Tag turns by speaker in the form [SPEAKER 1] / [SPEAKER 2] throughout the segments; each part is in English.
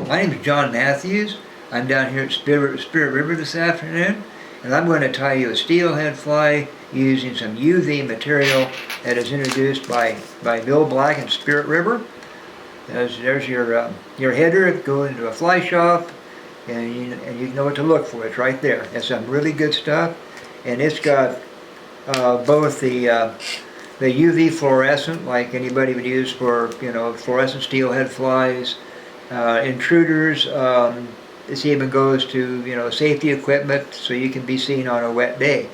[SPEAKER 1] My name is John Matthews. I'm down here at Spirit River this afternoon, and I'm going to tie you a steelhead fly using some UV material that is introduced by Bill Black in Spirit River. There's your header. Go into a fly shop, and you know what to look for. It's right there. It's some really good stuff, and it's got both the UV fluorescent, like anybody would use for fluorescent steelhead flies, intruders. This even goes to safety equipment, so you can be seen on a wet day.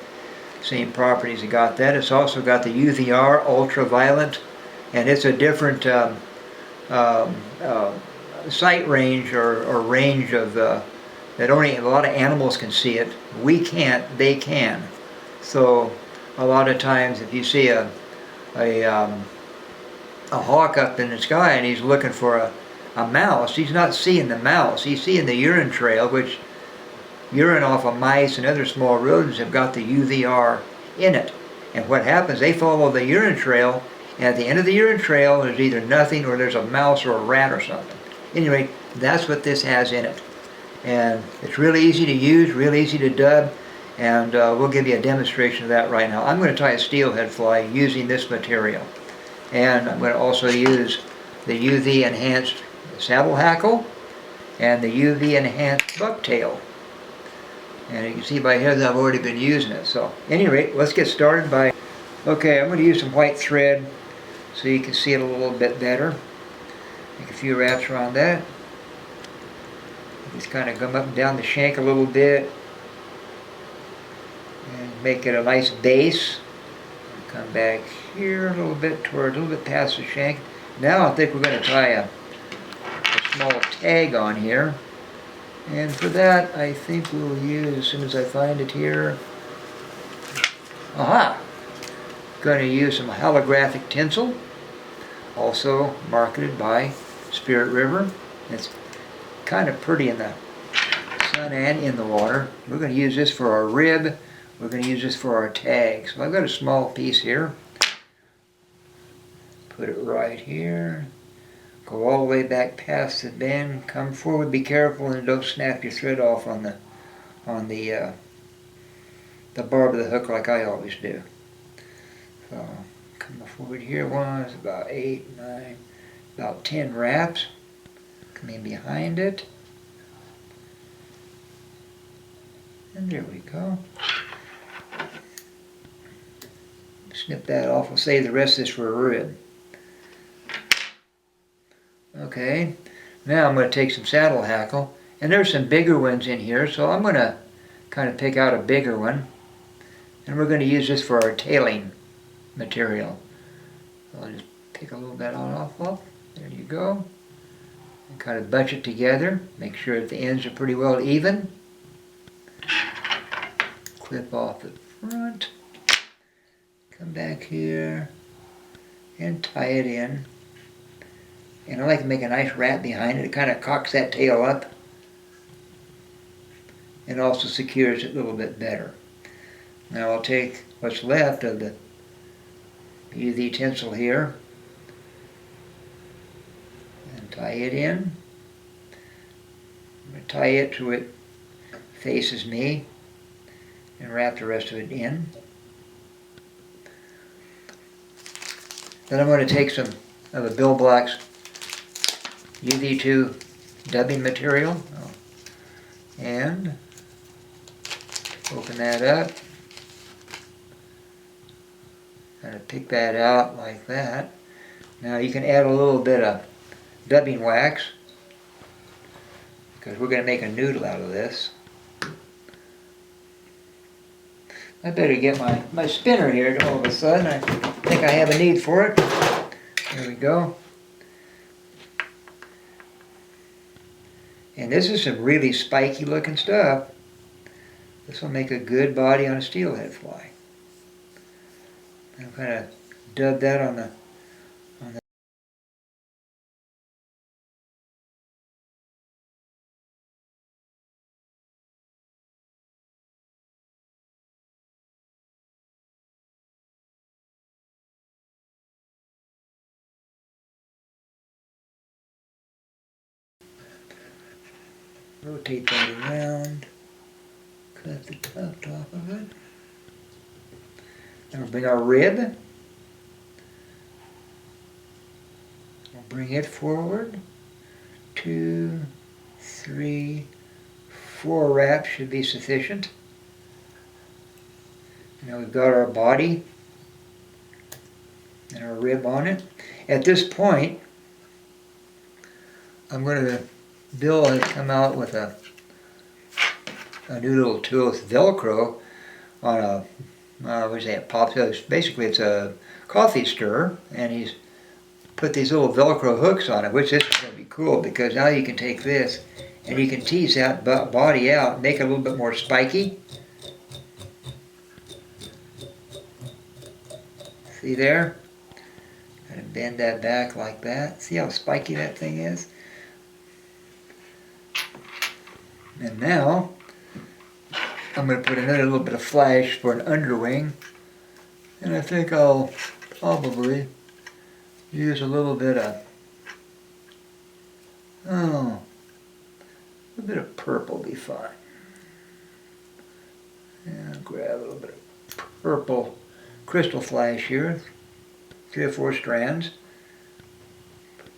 [SPEAKER 1] Same properties. It got that. It's also got the UVR ultraviolet, and it's a different um, uh, sight range or range of that only a lot of animals can see it. We can't. They can. So a lot of times, if you see a, um, a hawk up in the sky and he's looking for a mouse, he's not seeing the mouse. He's seeing the urine trail, which urine off of mice and other small rodents have got the UVR in it. And what happens, they follow the urine trail, and at the end of the urine trail there's either nothing or there's a mouse or a rat or something. Anyway, that's what this has in it. And it's really easy to use, really easy to dub, and we'll give you a demonstration of that right now. I'm going to tie a steelhead fly using this material. And I'm going to also use the UV enhanced saddle hackle and the UV enhanced bucktail. And you can see by here that I've already been using it. So at any rate, let's get started by, okay, I'm going to use some white thread so you can see it a little bit better. Make a few wraps around that. Just kind of come up and down the shank a little bit and make it a nice base. Come back here a little bit past the shank. Now I think we're going to tie a small tag on here. And for that, I think we'll use, as soon as I find it here, going to use some holographic tinsel, also marketed by Spirit River. It's kind of pretty in the sun and in the water. We're going to use this for our rib. We're going to use this for our tag. So I've got a small piece here. Put it right here. Go all the way back past the bend. Come forward. Be careful and don't snap your thread off on the barb of the hook like I always do. So come forward here. One is about 8, 9, about 10 wraps. Come in behind it. And there we go. Snip that off. We'll save the rest of this for a rib. Okay, now I'm going to take some saddle hackle, and there's some bigger ones in here, so I'm going to kind of pick out a bigger one, and we're going to use this for our tailing material. So I'll just pick a little bit off. There you go. And kind of bunch it together. Make sure that the ends are pretty well even. Clip off the front. Come back here and tie it in. And I like to make a nice wrap behind it. It kind of cocks that tail up and also secures it a little bit better. Now I'll take what's left of the UV tinsel here and tie it in. I'm going to tie it so it faces me and wrap the rest of it in. Then I'm going to take some of the Bill Black's UV2 dubbing material and open that up. Kind of pick that out like that. Now you can add a little bit of dubbing wax because we're going to make a noodle out of this. I better get my spinner here all of a sudden. I think I have a need for it. There we go. And this is some really spiky looking stuff. This will make a good body on a steelhead fly. I'll kind of dub that on the rotate that around, cut the top of it. Then we'll bring our rib. We'll bring it forward. 2, 3, 4 wraps should be sufficient. Now we've got our body and our rib on it. At this point, I'm going to, Bill has come out with a new little tool with Velcro on a, what is that, pop, basically it's a coffee stirrer, and he's put these little Velcro hooks on it, which this is going to be cool because now you can take this and you can tease that body out and make it a little bit more spiky. See there? Gotta bend that back like that. See how spiky that thing is? And now, I'm going to put another little bit of flash for an underwing. And I think I'll probably use a little bit of, a bit of purple will be fine. And grab a little bit of purple crystal flash here. 3 or 4 strands.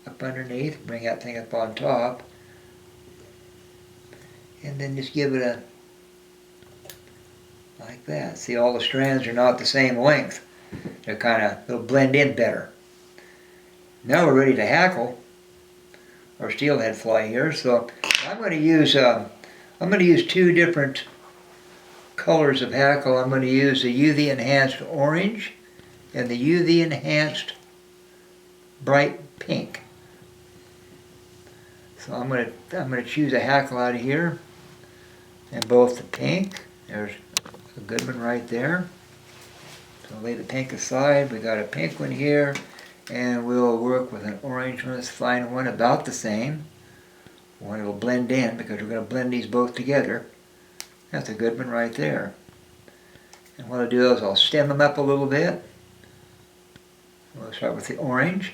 [SPEAKER 1] Up underneath, bring that thing up on top. And then just give it a, like that. See, all the strands are not the same length. They'll blend in better. Now we're ready to hackle our steelhead fly here. So I'm going to use 2 different colors of hackle. I'm going to use the UV enhanced orange and the UV enhanced bright pink. So I'm going to choose a hackle out of here, and both the pink. There's a good one right there. So lay the pink aside. We got a pink one here, and we'll work with an orange one. Let's find one about the same. One that'll blend in because we're going to blend these both together. That's a good one right there. And what I'll do is I'll stem them up a little bit. We'll start with the orange.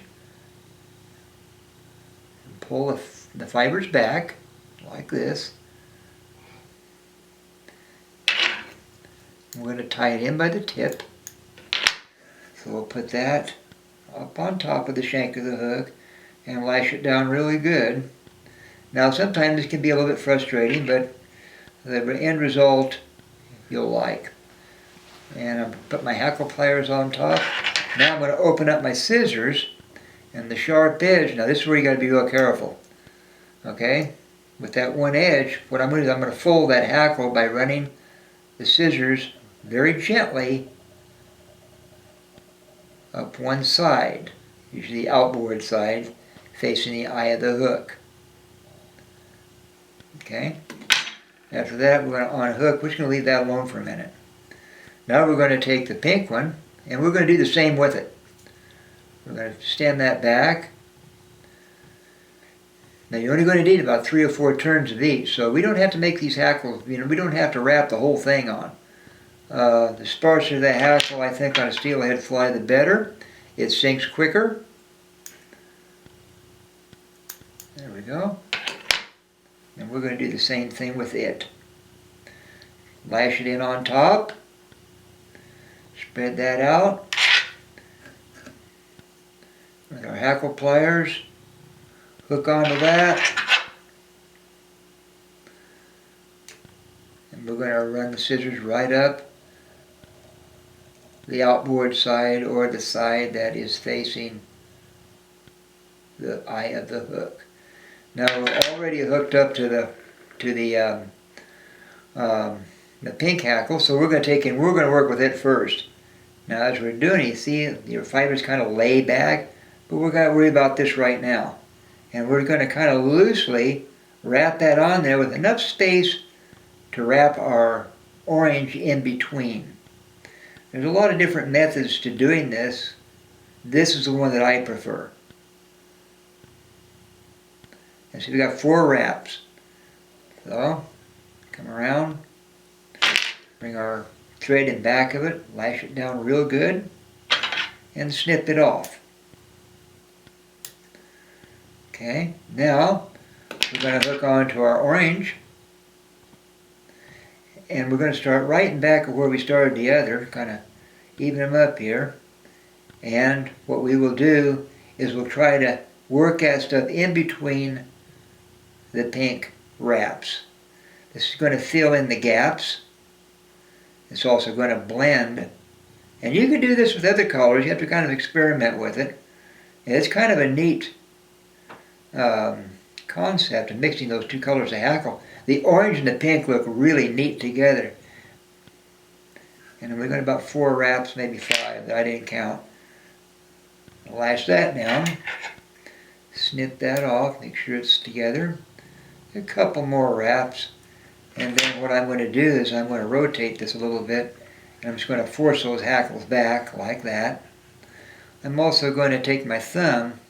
[SPEAKER 1] And pull the fibers back like this. We're going to tie it in by the tip. So we'll put that up on top of the shank of the hook and lash it down really good. Now sometimes this can be a little bit frustrating, but the end result you'll like. And I'll put my hackle pliers on top. Now I'm going to open up my scissors and the sharp edge. Now this is where you got to be real careful. Okay? With that one edge, what I'm going to do is I'm going to fold that hackle by running the scissors very gently up one side, usually the outboard side, facing the eye of the hook. Okay? After that, we're going to unhook. We're just going to leave that alone for a minute. Now we're going to take the pink one, and we're going to do the same with it. We're going to stem that back. Now you're only going to need about 3 or 4 turns of each, so we don't have to make these hackles, we don't have to wrap the whole thing on. The sparser the hackle, I think, on a steelhead fly, the better. It sinks quicker. There we go. And we're going to do the same thing with it. Lash it in on top. Spread that out. With our hackle pliers. Hook onto that. And we're going to run the scissors right up the outboard side or the side that is facing the eye of the hook. Now we're already hooked up to the pink hackle, so we're going to take and we're going to work with it first. Now as we're doing it, you see your fibers kind of lay back, but we're going to worry about this right now. And we're going to kind of loosely wrap that on there with enough space to wrap our orange in between. There's a lot of different methods to doing this. This is the one that I prefer. And so we got 4 wraps. So, come around, bring our thread in back of it, lash it down real good, and snip it off. Okay, now we're going to hook onto our orange. And we're going to start right in back of where we started the other, kind of even them up here. And what we will do is we'll try to work that stuff in between the pink wraps. This is going to fill in the gaps. It's also going to blend. And you can do this with other colors. You have to kind of experiment with it. And it's kind of a neat concept of mixing those two colors of hackle. The orange and the pink look really neat together. And we're going to about 4 wraps, maybe 5 that I didn't count. Lash that down. Snip that off, make sure it's together. A couple more wraps. And then what I'm going to do is I'm going to rotate this a little bit. And I'm just going to force those hackles back like that. I'm also going to take my thumb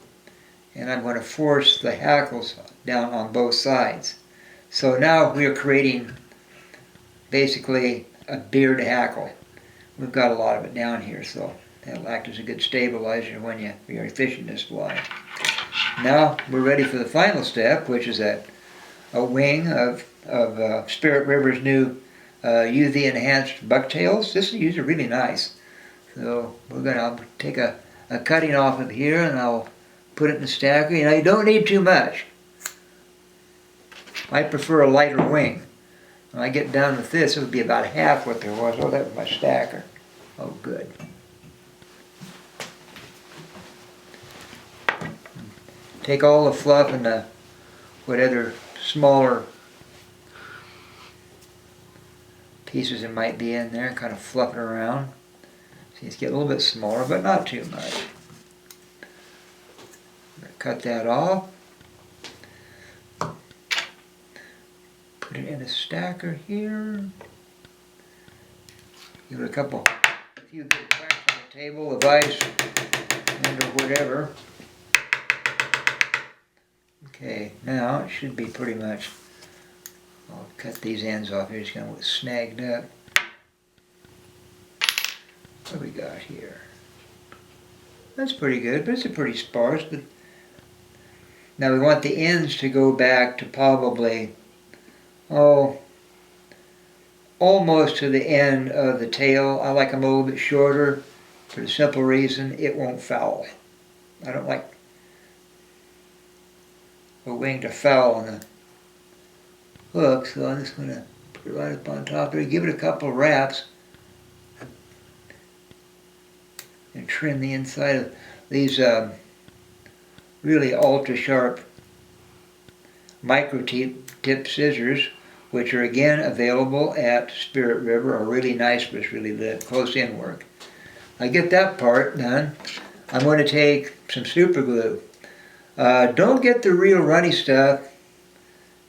[SPEAKER 1] and I'm going to force the hackles down on both sides. So now we are creating basically a beard hackle. We've got a lot of it down here, so that'll act as a good stabilizer when you're fishing this fly. Now we're ready for the final step, which is a wing of Spirit River's new UV enhanced bucktails. These are really nice. So I'll take a cutting off of here and I'll put it in the stacker. You know, you don't need too much. I prefer a lighter wing. When I get done with this, it would be about half what there was. Oh, that was my stacker. Oh, good. Take all the fluff and the whatever smaller pieces that might be in there, kind of fluff it around. See, it's getting a little bit smaller, but not too much. Cut that off. Put it in a stacker here. Give it a few good cracks on the table of ice and or whatever. Okay, now it should be pretty much. I'll cut these ends off here. It's going to look snagged up. What do we got here? That's pretty good, but it's a pretty sparse. But now we want the ends to go back to probably, almost to the end of the tail. I like them a little bit shorter for the simple reason it won't foul. I don't like a wing to foul on the hook, so I'm just going to put it right up on top there, give it a couple of wraps, and trim the inside of these really ultra sharp micro tip scissors, which are again available at Spirit River, are really nice for this really close in work. I get that part done. I'm going to take some super glue. Don't get the real runny stuff.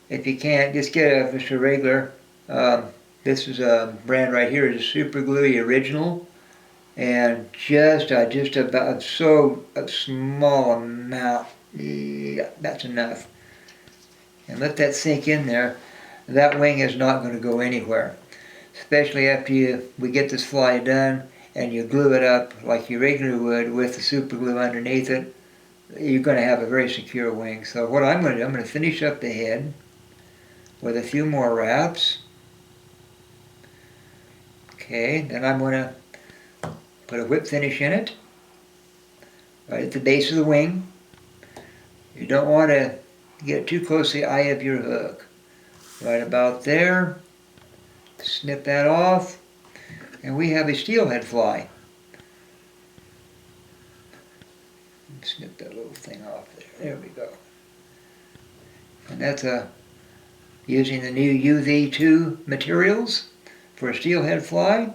[SPEAKER 1] If you can't, just get just a regular. This is a brand right here, is a Super Glue Original, and just about a small amount. Yeah, that's enough. And let that sink in there. That wing is not going to go anywhere, especially after we get this fly done and you glue it up like you regularly would with the super glue underneath it. You're going to have a very secure wing. So what I'm going to do, I'm going to finish up the head with a few more wraps. Okay, then I'm going to put a whip finish in it, right at the base of the wing. You don't want to get too close to the eye of your hook. Right about there. Snip that off, and we have a steelhead fly. Snip that little thing off there. There we go. And that's using the new UV2 materials for a steelhead fly.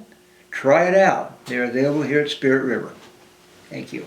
[SPEAKER 1] Try it out. They're available here at Spirit River. Thank you.